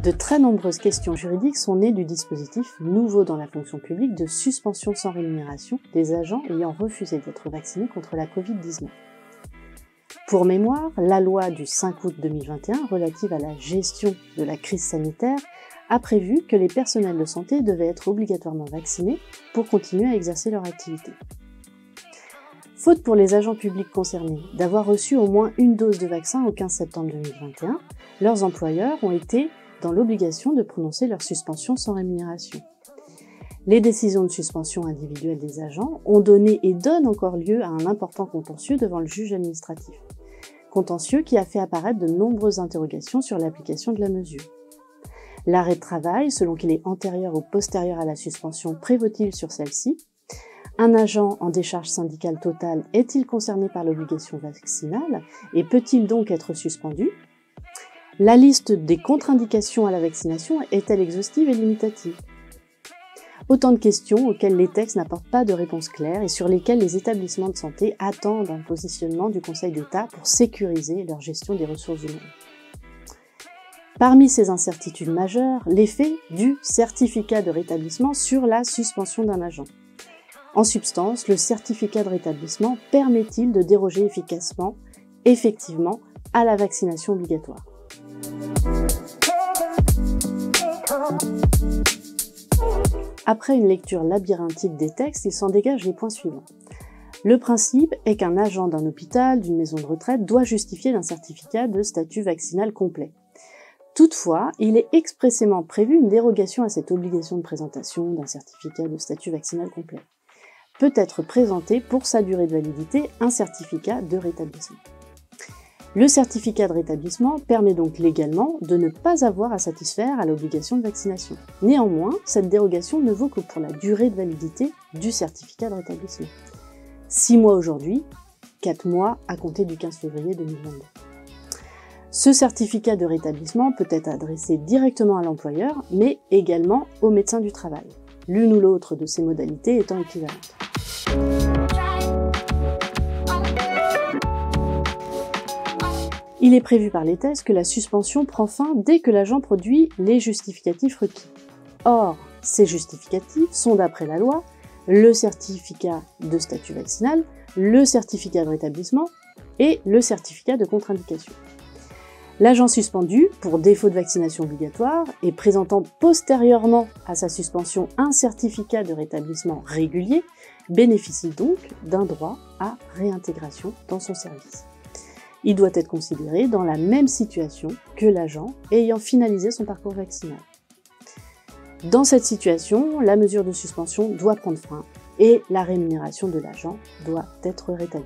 De très nombreuses questions juridiques sont nées du dispositif nouveau dans la fonction publique de suspension sans rémunération des agents ayant refusé d'être vaccinés contre la Covid-19. Pour mémoire, la loi du 5 août 2021 relative à la gestion de la crise sanitaire a prévu que les personnels de santé devaient être obligatoirement vaccinés pour continuer à exercer leur activité. Faute pour les agents publics concernés d'avoir reçu au moins une dose de vaccin au 15 septembre 2021, leurs employeurs ont été dans l'obligation de prononcer leur suspension sans rémunération. Les décisions de suspension individuelle des agents ont donné et donnent encore lieu à un important contentieux devant le juge administratif. Contentieux qui a fait apparaître de nombreuses interrogations sur l'application de la mesure. L'arrêt de travail, selon qu'il est antérieur ou postérieur à la suspension, prévaut-il sur celle-ci? Un agent en décharge syndicale totale est-il concerné par l'obligation vaccinale et peut-il donc être suspendu? La liste des contre-indications à la vaccination est-elle exhaustive et limitative? Autant de questions auxquelles les textes n'apportent pas de réponse claire et sur lesquelles les établissements de santé attendent un positionnement du Conseil d'État pour sécuriser leur gestion des ressources humaines. Parmi ces incertitudes majeures, l'effet du certificat de rétablissement sur la suspension d'un agent. En substance, le certificat de rétablissement permet-il de déroger efficacement, effectivement, à la vaccination obligatoire? Après une lecture labyrinthique des textes, il s'en dégage les points suivants. Le principe est qu'un agent d'un hôpital, d'une maison de retraite, doit justifier d'un certificat de statut vaccinal complet. Toutefois, il est expressément prévu une dérogation à cette obligation de présentation d'un certificat de statut vaccinal complet. Peut être présenté pour sa durée de validité un certificat de rétablissement. Le certificat de rétablissement permet donc légalement de ne pas avoir à satisfaire à l'obligation de vaccination. Néanmoins, cette dérogation ne vaut que pour la durée de validité du certificat de rétablissement. 6 mois aujourd'hui, 4 mois à compter du 15 février 2022. Ce certificat de rétablissement peut être adressé directement à l'employeur, mais également au médecin du travail, l'une ou l'autre de ces modalités étant équivalentes. Il est prévu par les textes que la suspension prend fin dès que l'agent produit les justificatifs requis. Or, ces justificatifs sont d'après la loi le certificat de statut vaccinal, le certificat de rétablissement et le certificat de contre-indication. L'agent suspendu, pour défaut de vaccination obligatoire et présentant postérieurement à sa suspension un certificat de rétablissement régulier, bénéficie donc d'un droit à réintégration dans son service. Il doit être considéré dans la même situation que l'agent ayant finalisé son parcours vaccinal. Dans cette situation, la mesure de suspension doit prendre fin et la rémunération de l'agent doit être rétablie.